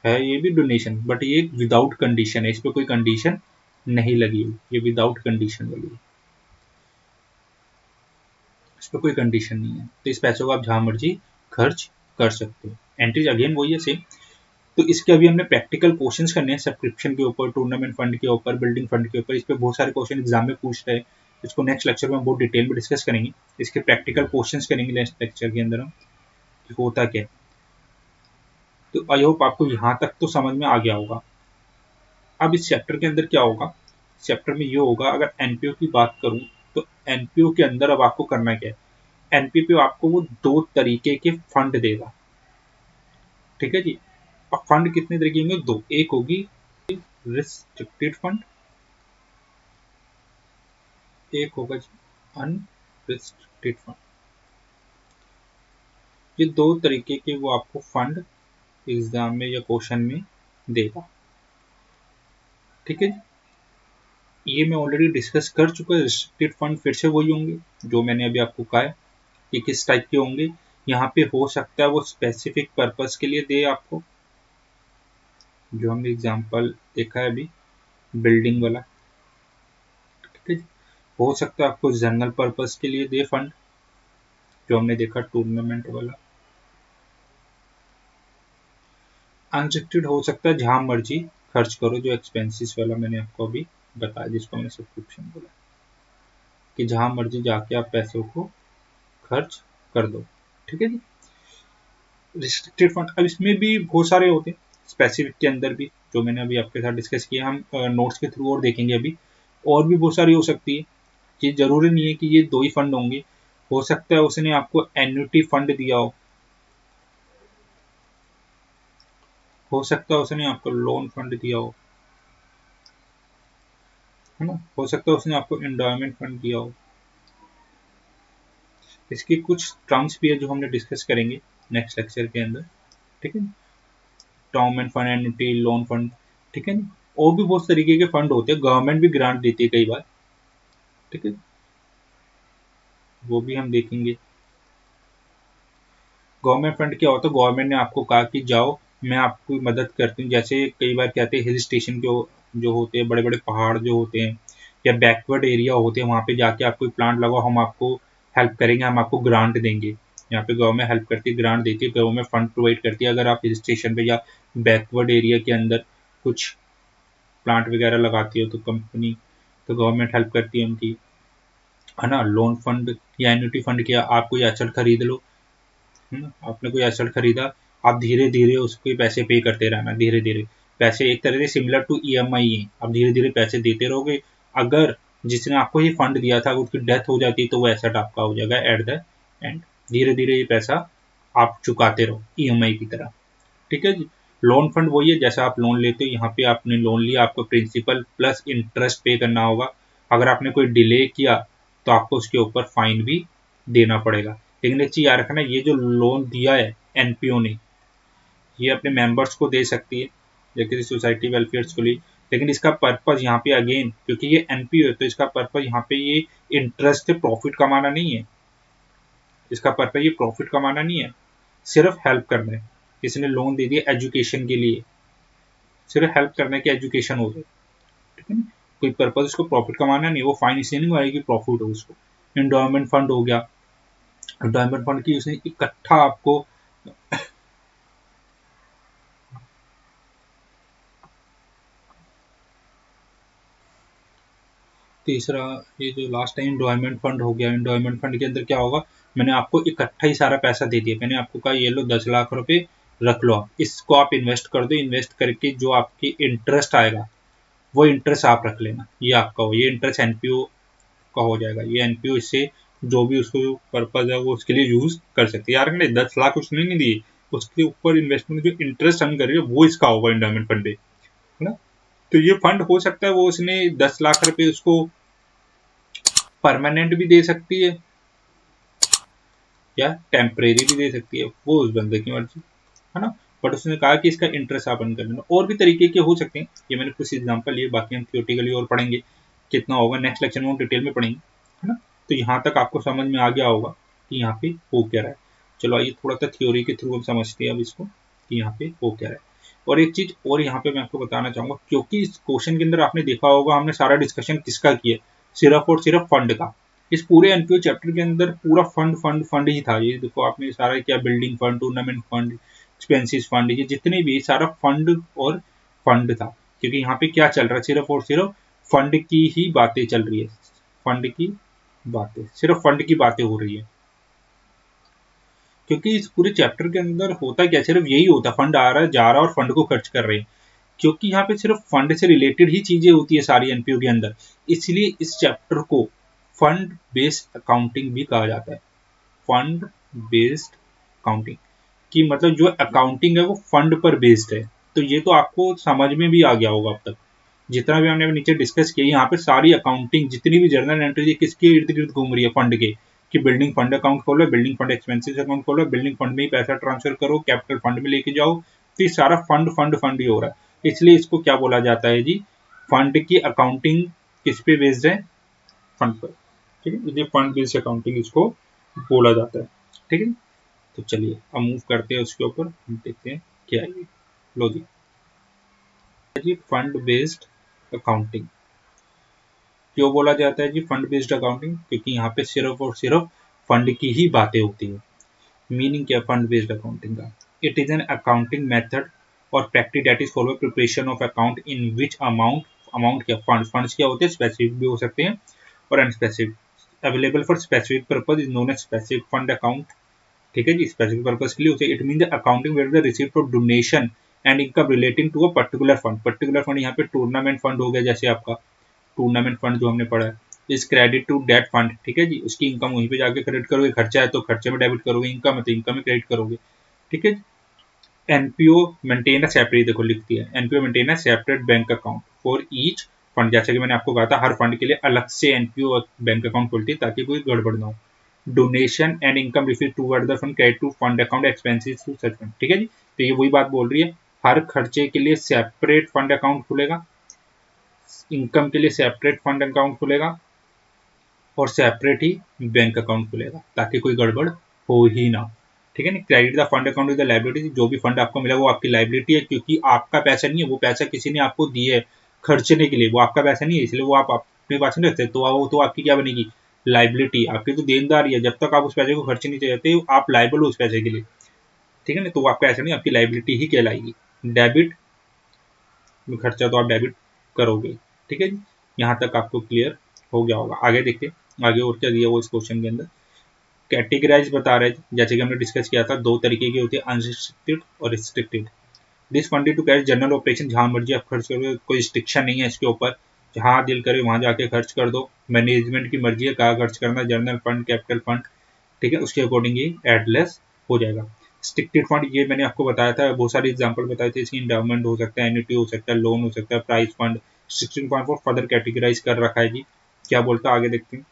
है ये भी डोनेशन, बट ये विदाउट कंडीशन है, इस पर कोई कंडीशन नहीं लगी हुई, ये विदाउट कंडीशन वाली है, इस पर कोई कंडीशन नहीं है। तो इस पैसे को आप जहां मर्जी खर्च कर सकते हो। एंट्रीज अगेन वही है सेम। तो इसके अभी हमने प्रैक्टिकल क्वेश्चंस करने हैं सब्सक्रिप्शन के ऊपर, टूर्नामेंट फंड के ऊपर, बिल्डिंग फंड के ऊपर। इस पे बहुत सारे क्वेश्चन एग्जाम में पूछ रहे हैं, इसको नेक्स्ट लेक्चर में हम बहुत डिटेल में डिस्कस करेंगे। इसके प्रैक्टिकल क्वेश्चंस करेंगे नेक्स्ट लेक्चर के अंदर हम कि होता क्या है। तो आई होप आपको यहाँ तक तो समझ में आ गया होगा। अब इस चैप्टर के अंदर क्या होगा, चैप्टर में ये होगा, अगर एनपीओ की बात करूं तो एनपीओ के अंदर अब आपको करना क्या है। एनपीओ आपको वो 2 तरीके के फंड देगा। ठीक है जी, अब फंड कितने तरीके होंगे, 2। एक होगी रिस्ट्रिक्टेड फंड, एक होगा अनरिस्ट्रिक्टेड फंड। ये 2 तरीके के वो आपको फंड एग्जाम में या क्वेश्चन में देगा। ठीक है जी, ये मैं ऑलरेडी डिस्कस कर चुका है। रिस्ट्रिक्टेड फंड फिर से वही होंगे जो मैंने अभी आपको कहा है कि किस टाइप के होंगे। यहाँ पे हो सकता है वो स्पेसिफिक पर्पस के लिए दे आपको, जो हमने एग्जांपल देखा है अभी बिल्डिंग वाला। ठीक है, हो सकता है आपको जनरल पर्पस के लिए दे फंड, जो हमने देखा टूर्नामेंट वाला। अनरिस्ट्रिक्टेड हो सकता है जहां मर्जी खर्च करो, जो एक्सपेंसेस वाला मैंने आपको अभी बताया, जिसको मैंने सब्सक्रिप्शन बोला कि जहां मर्जी जाके आप पैसों को खर्च कर दो। ठीक है जी, रिस्ट्रिक्टेड फंड अब इसमें भी बहुत सारे होते हैं, स्पेसिफिक के अंदर भी, जो मैंने अभी आपके साथ डिस्कस किया, हम नोट्स के थ्रू और देखेंगे अभी। और भी बहुत सारी हो सकती है, ये जरूरी नहीं है कि ये 2 ही फंड होंगे। हो सकता है उसने आपको एन्युटी फंड दिया हो सकता है उसने आपको लोन फंड दिया है ना, हो सकता है उसने आपको एंडोमेंट फंड दिया हो। इसकी कुछ टर्म्स भी है जो हमने डिस्कस करेंगे नेक्स्ट लेक्चर के अंदर। ठीक है, term fund, annuity, loan fund. ठीक है, और भी बहुत तरीके के फंड होते हैं, गवर्नमेंट भी ग्रांट देती है कई बार। ठीक है, वो भी हम देखेंगे। गवर्नमेंट फंड क्या होता है, गवर्नमेंट ने आपको कहा कि जाओ मैं आपकी मदद करती हूँ। जैसे कई बार कहते हैं हिल स्टेशन के जो होते हैं, बड़े बड़े पहाड़ जो होते हैं या बैकवर्ड एरिया होते हैं, वहाँ पे जाके आप कोई प्लांट लगाओ, हम आपको हेल्प करेंगे, हम आपको ग्रांट देंगे। यहाँ पे गवर्नमेंट हेल्प करती है, ग्रांट देती है, गवर्नमेंट फंड प्रोवाइड करती है। अगर आप हिल स्टेशन पे या बैकवर्ड एरिया के अंदर कुछ प्लांट वगैरह लगाती हो तो कंपनी, तो गवर्नमेंट हेल्प करती है उनकी, है ना। लोन फंड या एन्युटी फंड किया, आप कोई एसेट खरीद लो, है ना, आपने कोई एसेट खरीदा, आप धीरे धीरे उसके पैसे पे करते रहना, धीरे धीरे पैसे, एक तरह से सिमिलर टू ईएमआई है, आप धीरे धीरे पैसे देते रहोगे। अगर जिसने आपको ये फंड दिया था, उसकी डेथ हो जाती है तो वो एसेट आपका हो जाएगा एट द एंड। धीरे धीरे ये पैसा आप चुकाते रहो ईएमआई की तरह, ठीक है जी। लोन फंड वही है, जैसा आप लोन लेते हो, यहाँ पे आपने लोन लिया, आपको प्रिंसिपल प्लस इंटरेस्ट पे करना होगा। अगर आपने कोई डिले किया तो आपको उसके ऊपर फाइन भी देना पड़ेगा। लेकिन एक चीज याद रखना, ये जो लोन दिया है एनपीओ ने, ये अपने मेंबर्स को दे सकती है, जैसे सोसाइटी वेलफेयर के लिए। लेकिन इसका पर्पज यहाँ पे अगेन, क्योंकि ये एनपीओ है तो इसका पर्पज यहाँ पे ये इंटरेस्ट से प्रॉफिट कमाना नहीं है। इसका पर्पज ये प्रॉफिट कमाना नहीं है, सिर्फ हेल्प करना है। किसी ने लोन दे दिया एजुकेशन के लिए, सिर्फ हेल्प करने की एजुकेशन हो जाए, ठीक है ना। कोई पर्पज उसको प्रॉफिट कमाना नहीं, वो फाइन इसलिए नहीं मारेगी प्रॉफिट हो उसको। एंडोमेंट फंड हो गया, एंडोमेंट फंड की उसने इकट्ठा आपको तीसरा, ये जो लास्ट टाइम एंडोमेंट फंड हो गया, एंडोमेंट फंड के अंदर क्या होगा, मैंने आपको इकट्ठा ही सारा पैसा दे दिया। मैंने आपको कहा ये लो 10 लाख रुपए रख लो, आप इसको आप इन्वेस्ट कर दो, इन्वेस्ट करके जो आपकी इंटरेस्ट आएगा वो इंटरेस्ट आप रख लेना, ये आपका हो, ये इंटरेस्ट एनपीओ का हो जाएगा। ये एनपीओ इससे जो भी उसको पर्पज है वो उसके लिए यूज कर सकते हैं। यार मैंने 10 लाख उसने नहीं दिए, उसके ऊपर इन्वेस्टमेंट जो इंटरेस्ट अर्न कर रही है वो इसका होगा एंडोमेंट फंड, है ना। तो ये फंड हो सकता है वो उसने 10 लाख रुपए उसको परमानेंट भी दे सकती है या टेम्परेरी भी दे सकती है, वो उस बंदे की मर्जी, है ना। बट उसने कहा कि इसका इंटरेस्ट आप अर्न कर लेना। और भी तरीके के हो सकते हैं, ये मैंने कुछ एग्जांपल लिए, बाकी हम थियोरेटिकली और पढ़ेंगे, कितना होगा नेक्स्ट लेक्चर में हम डिटेल में पढ़ेंगे, है ना। तो यहाँ तक आपको समझ में आ गया होगा कि यहाँ पे हो क्या रहा है। चलो आइए थोड़ा सा थ्योरी के थ्रू हम समझते हैं अब इसको कि यहाँ पे हो क्या रहा है। और एक चीज और यहाँ पे मैं आपको बताना चाहूंगा, क्योंकि इस क्वेश्चन के अंदर आपने देखा होगा हमने सारा डिस्कशन किसका किया, सिर्फ और सिर्फ फंड का। इस पूरे एनपीओ चैप्टर के अंदर पूरा फंड फंड फंड ही था। ये देखो आपने सारा क्या, building fund, tournament fund, expenses fund, ये जितने भी सारा फंड और फंड था। क्योंकि यहाँ पे क्या चल रहा है, सिर्फ और सिर्फ फंड की ही बातें चल रही है, फंड की बातें, सिर्फ फंड की बातें हो रही है। क्योंकि इस पूरे चैप्टर के अंदर होता क्या, सिर्फ यही होता, फंड आ रहा है जा रहा है और फंड को खर्च कर रहे हैं। क्योंकि यहाँ पे सिर्फ फंड से रिलेटेड ही चीजें होती है सारी एनपीओ के अंदर, इसलिए इस चैप्टर को फंड बेस्ड अकाउंटिंग भी कहा जाता है। फंड बेस्ड अकाउंटिंग की मतलब जो अकाउंटिंग है वो फंड पर बेस्ड है। तो ये तो आपको समझ में भी आ गया होगा अब तक, जितना भी हमने नीचे डिस्कस किया। यहाँ पे सारी अकाउंटिंग जितनी भी जर्नल एंट्री किसके इर्द गिर्द घूम रही है, फंड के, कि बिल्डिंग फंड अकाउंट खोलो, बिल्डिंग फंड एक्सपेंसेस अकाउंट खोलो, बिल्डिंग फंड में ही पैसा ट्रांसफर करो, कैपिटल फंड में लेके जाओ। तो ये सारा फंड फंड फंड ही हो रहा है, इसलिए इसको क्या बोला जाता है जी, फंड की अकाउंटिंग किस पे बेस्ड है, फंड पर, ठीक है। इसलिए फंड बेस्ड अकाउंटिंग इसको बोला जाता है, ठीक है। तो चलिए अब मूव करते हैं उसके ऊपर, देखते हैं क्या है। लो जी फंड बेस्ड अकाउंटिंग क्यों बोला जाता है जी फंड बेस्ड अकाउंटिंग, क्योंकि यहाँ पे सिर्फ और सिर्फ फंड की ही बातें होती है। मीनिंग क्या फंड बेस्ड अकाउंटिंग का, it is an accounting method और practice that is for preparation of account in which amount, amount क्या फंड्स क्या होते हैं, स्पेसिफिक भी हो सकते हैं और unspecific. Available for specific purpose is known as specific fund account, ठीक है जी। स्पेसिफिक पर्पज के लिए होते हैं। It mean the accounting where the receipt of donation and income relating to a particular fund. Particular fund यहाँ पे tournament fund हो गया, जैसे आपका टूर्नामेंट फंड जो हमने पढ़ा है, is credit to debt fund, ठीक है जी। उसकी इनकम वहीं पे जाके क्रेडिट करोगे, खर्चा है तो खर्चे में डेबिट करोगे, इनकम है तो इनकम में क्रेडिट करोगे, ठीक है। एनपीओ मेंटेन अ सेपरेट, देखो लिख दिया NPO maintain a separate bank account for each fund. जैसे कि मैंने आपको कहा था हर फंड के लिए अलग से एनपीओ बैंक अकाउंट खोलती है ताकि कोई गड़बड़ ना हो। Donation and income receive toward the fund credit to fund account expenses to such fund, ठीक है जी। तो ये वही बात बोल रही है, हर खर्चे के लिए सेपरेट फंड अकाउंट खुलेगा, इनकम के लिए सेपरेट फंड अकाउंट खुलेगा और सेपरेट ही बैंक अकाउंट खुलेगा ताकि कोई गड़बड़ हो ही ना, ठीक है ना। Credit the fund account with the liability, जो भी फंड आपको मिला वो आपकी लायबिलिटी है, क्योंकि आपका पैसा नहीं है, वो पैसा किसी ने आपको दिए है खर्चने के लिए, वो आपका पैसा नहीं है, इसलिए वो आप अपने पास नहीं रखते, तो वो तो आपकी क्या बनेगी, लाइबिलिटी। आपकी तो देनदारी है, जब तक आप उस पैसे को खर्च नहीं चाहते आप लाइबल हो उस पैसे के लिए, ठीक है ना। तो वो आपका ऐसा नहीं, आपकी लाइबिलिटी ही कहलाएगी। डेबिट, खर्चा तो आप डेबिट करोगे, ठीक है जी। यहाँ तक आपको क्लियर हो गया होगा। आगे देखते आगे और क्या दिया वो इस क्वेश्चन के अंदर। कैटेगराइज बता रहे थे, जैसे कि हमने डिस्कस किया था, दो तरीके की होती है, अनरिस्ट्रिक्टेड और restricted. This fund to cash general operation, जहां मर्जी आप खर्च करोगे, कोई रिस्ट्रिक्शन नहीं है इसके ऊपर। जहाँ दिल करे वहाँ जाके खर्च कर दो, मैनेजमेंट की मर्जी है कहाँ खर्च करना, जनरल फंड, कैपिटल फंड, ठीक है, उसके अकॉर्डिंग ये एडलेस हो जाएगा। स्ट्रिक्टेड फंड ये मैंने आपको बताया था, बहुत सारे एग्जांपल बताए थे, इसकी इंडाउमेंट हो सकता है, एन्युटी हो सकता है, लोन हो सकता है, प्राइस फंड। स्ट्रिक्टेड फंड को फर्दर कैटेगराइज कर रखा है जी, क्या बोलता है आगे देखते हैं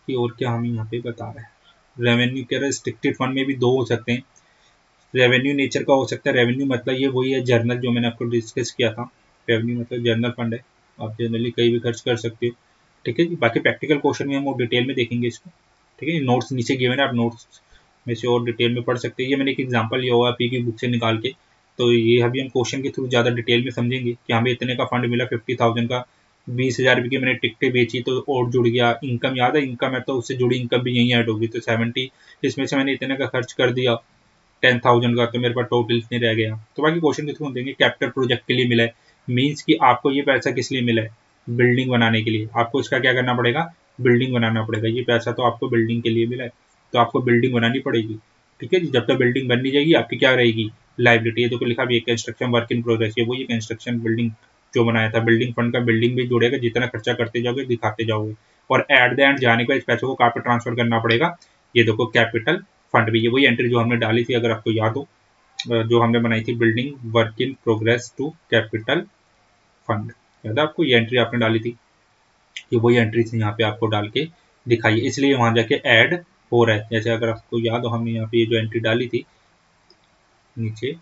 कि और क्या हम यहाँ पे बता रहे हैं। रेवेन्यू कह रहे हैं, स्ट्रिक्टेड फंड में भी दो हो सकते हैं, रेवेन्यू नेचर का हो सकता है, रेवेन्यू मतलब ये वही है जर्नल जो मैंने आपको डिस्कस किया था, रेवेन्यू मतलब जर्नल फंड है, आप जनरली कहीं भी खर्च कर सकते हो, ठीक है जी। बाकी प्रैक्टिकल क्वेश्चन में हम और डिटेल में देखेंगे इसको, ठीक है। नोट्स नीचे गिवन है, आप नोट्स में से और डिटेल में पढ़ सकते हैं। ये मैंने एक एग्जांपल लिया हुआ है पी की बुक से निकाल के, तो ये अभी हम क्वेश्चन के थ्रू ज़्यादा डिटेल में समझेंगे कि हमें इतने का फंड मिला 50,000 का, 20,000 रुपये की मैंने टिकटें बेची तो और जुड़ गया, इनकम याद है, इनकम है तो उससे जुड़ी इनकम भी यहीं ऐड होगी, तो 70 इसमें से मैंने इतने का खर्च कर दिया 10,000 का, तो मेरे पास टोटल इतने रह गया। तो बाकी क्वेश्चन के थ्रू हम देंगे कैपिटल प्रोजेक्ट के लिए मिला है, मीन्स कि आपको ये पैसा किस लिए मिला है, बिल्डिंग बनाने के लिए, आपको इसका क्या करना पड़ेगा, बिल्डिंग बनाना पड़ेगा। ये पैसा तो आपको बिल्डिंग के लिए मिला है, तो आपको बिल्डिंग बनानी पड़ेगी, ठीक है जी। जब तक बिल्डिंग बन नहीं जाएगी आपकी क्या रहेगी, लाइबिलिटी। ये तो लिखा भी है कंस्ट्रक्शन वर्क इन प्रोग्रेस, ये वही कंस्ट्रक्शन बिल्डिंग जो बनाया था, बिल्डिंग फंड का बिल्डिंग भी जुड़ेगा, जितना खर्चा करते जाओगे दिखाते जाओगे, और एट द एंड जाने का इस पैसे को कहाँ पे ट्रांसफर करना पड़ेगा, ये देखो कैपिटल फंड भी, ये वही एंट्री जो हमने डाली थी अगर आपको याद हो, जो हमने बनाई थी, building work in progress to capital fund, याद है आपको, ये एंट्री आपने डाली थी, ये वही एंट्री से यहाँ पे आपको डाल के दिखाइए, इसलिए वहां जाके ऐड हो रहा है। जैसे अगर आपको याद हो हमने यहाँ पे ये जो एंट्री डाली थी नीचे,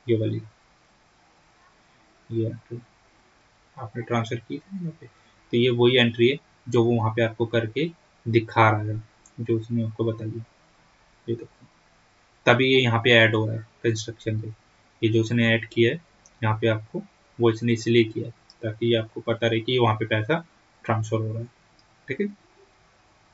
ये वाली, ये एंट्री आपने ट्रांसफर की थी यहाँ पे, तो ये वही एंट्री है जो वो वहाँ पे आपको करके दिखा रहा है, जो उसने आपको बताई, ये देखो, तभी ये यहाँ पे ऐड हो रहा है कंस्ट्रक्शन पे, ये जो उसने ऐड किया है यहाँ पे आपको, वो इसने इसलिए किया है ताकि ये आपको पता रहे कि वहाँ पे पैसा ट्रांसफर हो रहा है, ठीक है।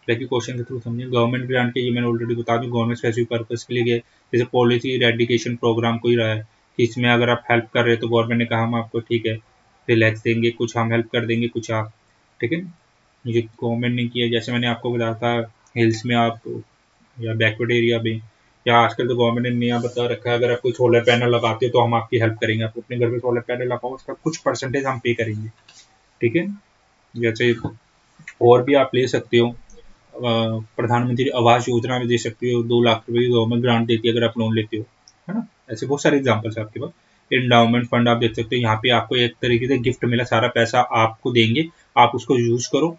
बाकी क्वेश्चन के थ्रू समझिए। गवर्नमेंट ग्रांट के, ये मैंने ऑलरेडी बता दूं, गवर्नमेंट स्पेसिफिक पर्पस के लिए गए, जैसे पॉलिसी रेडिकेशन प्रोग्राम कोई रहा है कि इसमें अगर आप हेल्प कर रहे हो तो गवर्नमेंट ने कहा हम आपको ठीक है रिलैक्स देंगे, कुछ हम हेल्प कर देंगे, कुछ आप, ठीक है। ये गवर्नमेंट ने किया, जैसे मैंने आपको बताया था हिल्स में आप या बैकवर्ड एरिया में, या आजकल तो गवर्नमेंट ने नया बता रखा है अगर आप कोई सोलर पैनल लगाते हो तो हम आपकी हेल्प करेंगे, आप अपने घर पे सोलर पैनल लगाओ उसका कुछ परसेंटेज हम पे करेंगे, ठीक है। जैसे और भी आप ले सकते हो, प्रधानमंत्री आवास योजना में दे सकते हो, 2 लाख रुपए की गवर्नमेंट ग्रांट देती है अगर आप लोन लेते हो, है ना। ऐसे बहुत सारे एग्जाम्पल्स है आपके पास। इंडाउमेंट फंड आप देख सकते हो, यहाँ पे आपको एक तरीके से गिफ्ट मिला, सारा पैसा आपको देंगे, आप उसको यूज करो,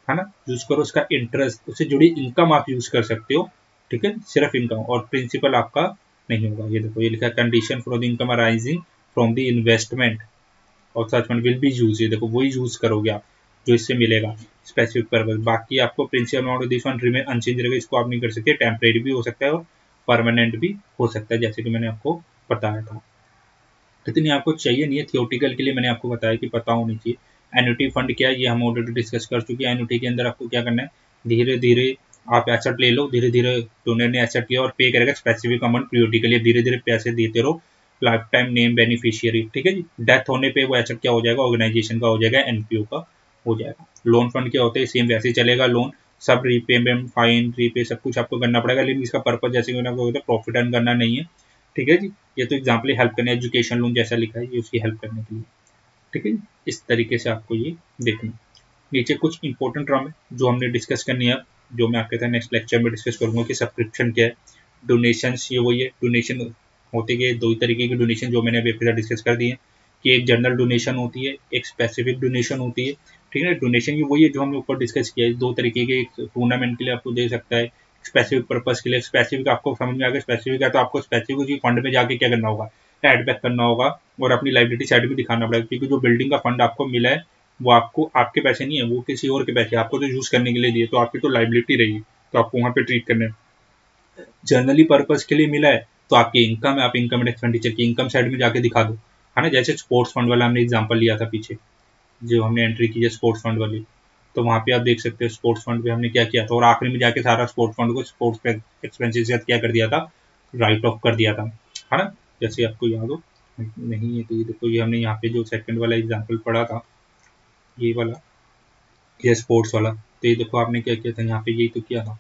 है ना, यूज करो, उसका इंटरेस्ट, उससे जुड़ी इनकम आप यूज कर सकते हो, ठीक है, सिर्फ इनकम, और प्रिंसिपल आपका नहीं होगा। ये देखो ये लिखा है condition for the income arising from the investment और सच फंड विल बी यूज, ये देखो वही यूज करोगे आप जो इससे मिलेगा स्पेसिफिक पर्पज। बाकी आपको principal amount of this fund remain unchange रहेगा, इसको आप नहीं कर सकते, टेम्परेरी भी हो सकता है और परमानेंट भी हो सकता है, जैसे कि मैंने आपको बताया था। इतनी आपको चाहिए नहीं है, थियोटिकल के लिए मैंने आपको बताया कि पता होनी चाहिए। एन्युटी फंड क्या है ये हम ऑलरेडी डिस्कस कर चुके हैं। एन्युटी के अंदर आपको क्या करना है, धीरे धीरे आप एसेट ले लो, धीरे धीरे डोनर ने एसेट किया और पे करेगा स्पेसिफिक अमाउंट पीरियडिकली, धीरे धीरे पैसे देते रहो, लाइफ टाइम नेम बेनिफिशियरी, ठीक है जी। डेथ होने पे वो एसेट क्या हो जाएगा, ऑर्गेनाइजेशन का हो जाएगा, एनपीओ का हो जाएगा। लोन फंड क्या होता है, सेम वैसे ही चलेगा, लोन सब रीपेमेंट, फाइन, रीपे सब कुछ आपको करना पड़ेगा, लेकिन इसका पर्पज जैसे कि मैंने आपको बताया प्रॉफिट अर्न करना नहीं है, ठीक है जी। ये तो एग्जाम्पल हेल्प करने, एजुकेशन लोन जैसा लिखा है ये उसकी हेल्प करने के लिए, ठीक है। इस तरीके से आपको ये देखना। नीचे कुछ इंपॉर्टेंट टर्म है जो हमने डिस्कस करनी है, जो मैं आपके साथ नेक्स्ट लेक्चर में डिस्कस करूंगा कि सब्सक्रिप्शन क्या है, डोनेशन, ये वही है, डोनेशन होते गए दो ही तरीके की डोनेशन जो मैंने अभी आपके साथ डिस्कस कर दी है, कि एक जनरल डोनेशन होती है, एक स्पेसिफिक डोनेशन होती है, ठीक है। डोनेशन ये वही है जो हमने ऊपर डिस्कस किया है, दो तरीके के, एक टूर्नामेंट के लिए आपको दे सकता है, स्पेसिफिक पर्पज के लिए। स्पेसिफिक आपको समझ में आ गया, स्पेसिफिक है तो आपको स्पेसिफिक उसी फंड में जाके क्या करना होगा, एड बैक करना होगा और अपनी लाइबिलिटी साइड भी दिखाना पड़ेगा, क्योंकि जो बिल्डिंग का फंड आपको मिला है वो आपको, आपके पैसे नहीं है, वो किसी और के पैसे आपको तो यूज करने के लिए दिए, तो आपकी तो लाइबिलिटी रही, तो आपको वहां पे ट्रीट करने। जनरली पर्पज के लिए मिला है तो आपकी इनकम है, आप इनकम एंड एक्सपेंडिचर की इनकम साइड में जाके दिखा दो, है ना। जैसे स्पोर्ट्स फंड वाला हमने एग्जाम्पल लिया था पीछे, जो हमने एंट्री की है स्पोर्ट्स फंड वाली, तो वहाँ पे आप देख सकते हो स्पोर्ट्स फंड पे हमने क्या किया था, और आखिरी में जाके सारा स्पोर्ट्स फंड को स्पोर्ट्स पे एक्सपेंसिस क्या कर दिया था, राइट ऑफ कर दिया था, है ना। जैसे आपको याद हो, नहीं है तो ये देखो, ये हमने यहाँ पे जो सेकंड वाला एग्जाम्पल पढ़ा था, ये वाला, ये स्पोर्ट्स वाला, तो ये देखो आपने क्या किया था यहाँ पे, यही तो किया था,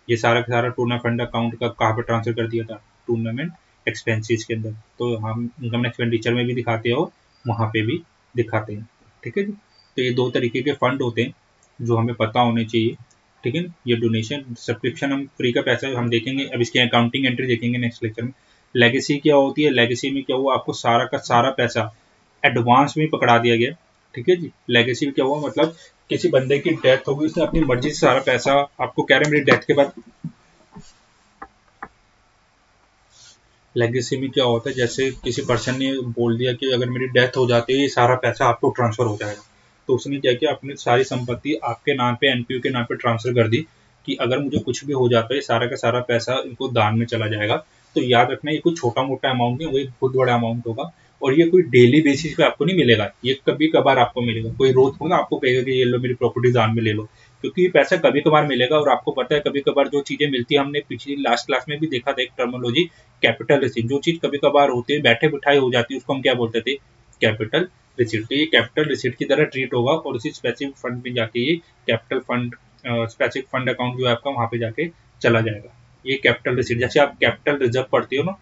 ये सारा का सारा टूर्नामेंट फंड अकाउंट का कहाँ पे ट्रांसफर कर दिया था, टूर्नामेंट एक्सपेंसेस के अंदर, तो हम इनकम एक्सपेंडिचर में भी दिखाते हैं और वहाँ पे भी दिखाते हैं। ठीक है जी। तो ये दो तरीके के फंड होते हैं जो हमें पता होने चाहिए। ठीक है, ये डोनेशन, सब्सक्रिप्शन हम फ्री का पैसा हम देखेंगे, अब इसकी अकाउंटिंग एंट्री देखेंगे नेक्स्ट लेक्चर में। लेगेसी क्या होती है, लेगेसी में क्या हुआ, आपको सारा का सारा पैसा एडवांस में पकड़ा दिया गया। ठीक है जी। लेगेसी में क्या हुआ, मतलब किसी बंदे की डेथ हो गई, उसने अपनी मर्जी से सारा पैसा आपको कह रहे हैं मेरी डेथ के बाद। लेगेसी में क्या होता है, जैसे किसी पर्सन ने बोल दिया कि अगर मेरी डेथ हो जाती है ये सारा पैसा आपको ट्रांसफर हो जाएगा, तो उसने क्या किया, अपनी सारी संपत्ति आपके नाम पे, एनपीओ के नाम पे ट्रांसफर कर दी कि अगर मुझे कुछ भी हो जाता है सारा का सारा पैसा इनको दान में चला जाएगा। तो याद रखना, ये कोई छोटा मोटा अमाउंट नहीं, वही बहुत बड़ा अमाउंट होगा, और ये कोई डेली बेसिस पे आपको नहीं मिलेगा, ये कभी कभार आपको मिलेगा। कोई रोज थोड़ा आपको कहेगा कि ये लो मेरी प्रॉपर्टी दान में ले लो, क्योंकि ये पैसा कभी कभार मिलेगा। और आपको पता है कभी कभार जो चीजें मिलती है, हमने पिछली लास्ट क्लास में भी देखा था एक टर्मोलॉजी, कैपिटल रिसीट। जो चीज कभी कभार होती है, बैठे बिठाई हो जाती है, उसको हम क्या बोलते थे, कैपिटल रिसीट। तो ये कैपिटल रिसीट की तरह ट्रीट होगा, और उसी स्पेसिफिक फंड में जाके ये capital fund, specific fund account जो है आपका, वहां पे जाके चला जाएगा। ये कैपिटल रिसीट, जैसे आप कैपिटल रिजर्व पढ़ते हो ना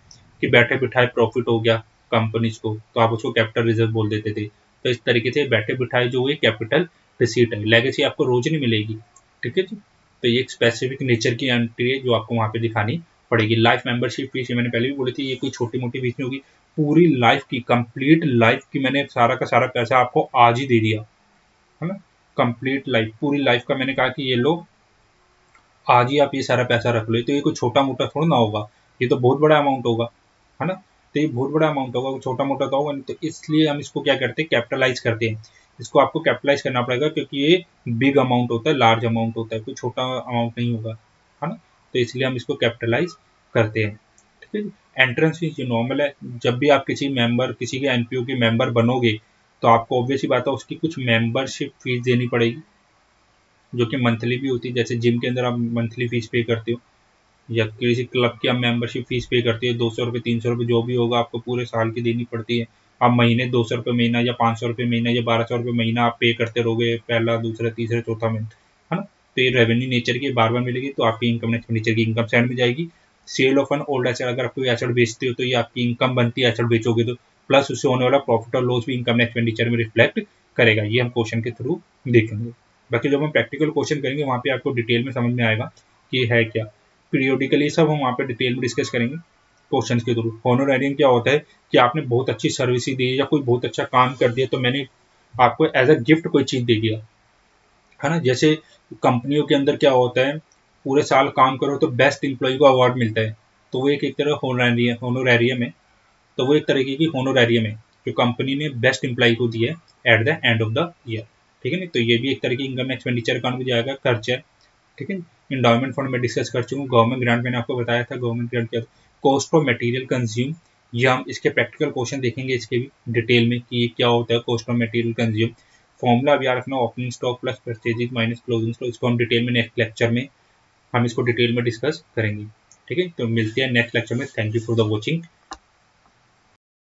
कि बैठे बिठाए प्रॉफिट हो गया कंपनीज को, तो आप उसको कैपिटल रिजर्व बोल देते थे। तो इस तरीके से बैठे बिठाए जो हुए कैपिटल रिसीट है। लेगेसी आपको रोज नहीं मिलेगी। ठीक है जी। तो ये एक स्पेसिफिक नेचर की एंट्री है जो आपको वहां पे दिखानी पड़ेगी। लाइफ मेंबरशिप फीस, मैंने पहले भी बोली थी, ये कोई छोटी मोटी फीस नहीं होगी, पूरी लाइफ की, कंप्लीट लाइफ की मैंने सारा का सारा पैसा आपको आज ही दे दिया, है ना। कंप्लीट लाइफ, पूरी लाइफ का मैंने कहा कि ये लो आज ही आप ये सारा पैसा रख लो। तो ये कोई छोटा मोटा थोड़ा ना होगा, ये तो बहुत बड़ा अमाउंट होगा, है ना। तो ये बहुत बड़ा अमाउंट होगा, छोटा मोटा तो होगा नहीं। तो इसलिए हम इसको क्या करते हैं, कैपिटलाइज करते हैं। इसको आपको कैपिटलाइज करना पड़ेगा, क्योंकि ये बिग अमाउंट होता है, लार्ज अमाउंट होता है, कोई छोटा अमाउंट नहीं होगा, है ना। तो इसलिए हम इसको कैपिटलाइज करते हैं। ठीक है जी। एंट्रेंस फीस जो नॉर्मल है, जब भी आप किसी मेंबर, किसी के एनपीओ के मेंबर बनोगे, तो आपको ऑब्वियस ही बात है उसकी कुछ मेंबरशिप फीस देनी पड़ेगी, जो कि मंथली भी होती है। जैसे जिम के अंदर आप मंथली फीस पे करते हो, या किसी क्लब की आप मेंबरशिप फीस पे करते हो, 200 रुपये 300 रुपये जो भी होगा आपको पूरे साल की देनी पड़ती है। आप महीने 200 रुपये महीना या 500 रुपये महीना या 1200 रुपये महीना आप पे करते रहोगे, पहला दूसरा तीसरा चौथा मंथ, है ना। तो ये रेवेन्यू नेचर की बार बार मिलेगी, तो आपकी इनकम एक्सपेंडिचर की इनकम साइड में जाएगी। Sale of an old asset, अगर आप कोई एसेट बेचते हो तो ये आपकी इनकम बनती है, एसेट बेचोगे तो, प्लस उससे होने वाला प्रॉफिट और लॉस भी इनकम एक्सपेंडिचर में रिफ्लेक्ट करेगा। ये हम क्वेश्चन के थ्रू देखेंगे। बाकी जब हम प्रैक्टिकल क्वेश्चन करेंगे वहाँ पे आपको डिटेल में समझ में आएगा कि है क्या। पीरियोडिकली सब हम वहाँ पे डिटेल में डिस्कस करेंगे क्वेश्चंस के थ्रू। हॉनोरेरियम क्या होता है कि आपने बहुत अच्छी सर्विस दी या कोई बहुत अच्छा काम कर दिया, तो मैंने आपको एज अ गिफ्ट कोई चीज़ दे दिया, है ना। जैसे कंपनियों के अंदर क्या होता है, पूरे साल काम करो तो बेस्ट एम्प्लॉय को अवार्ड मिलता है, तो वो एक तरह होनोरेरियम है। तो वो एक तरीके की होनोरेरियम है जो कंपनी ने बेस्ट एम्प्लॉय को दिया है at the end of the year. ठीक है ना। तो ये भी एक तरह की इनकम एक्सपेंडिचर अकाउंट में जाएगा, खर्च है। ठीक है। इंडोमेंट फंड में डिस्कस कर चुका हूँ। गवर्नमेंट ग्रांट मैंने आपको बताया था, गवर्नमेंट ग्रांट क्या, कॉस्ट ऑफ मटेरियल कंज्यूम, ये हम इसके प्रैक्टिकल क्वेश्चन देखेंगे इसके भी डिटेल में कि ये क्या होता है cost of material consume. Formula अभी याद रखना, opening stock plus purchasing minus closing stock, इसको हम डिटेल में नेक्स्ट लेक्चर में हम इसको डिटेल में डिस्कस करेंगे। ठीक है। तो मिलते हैं नेक्स्ट लेक्चर में। Thank you for the watching.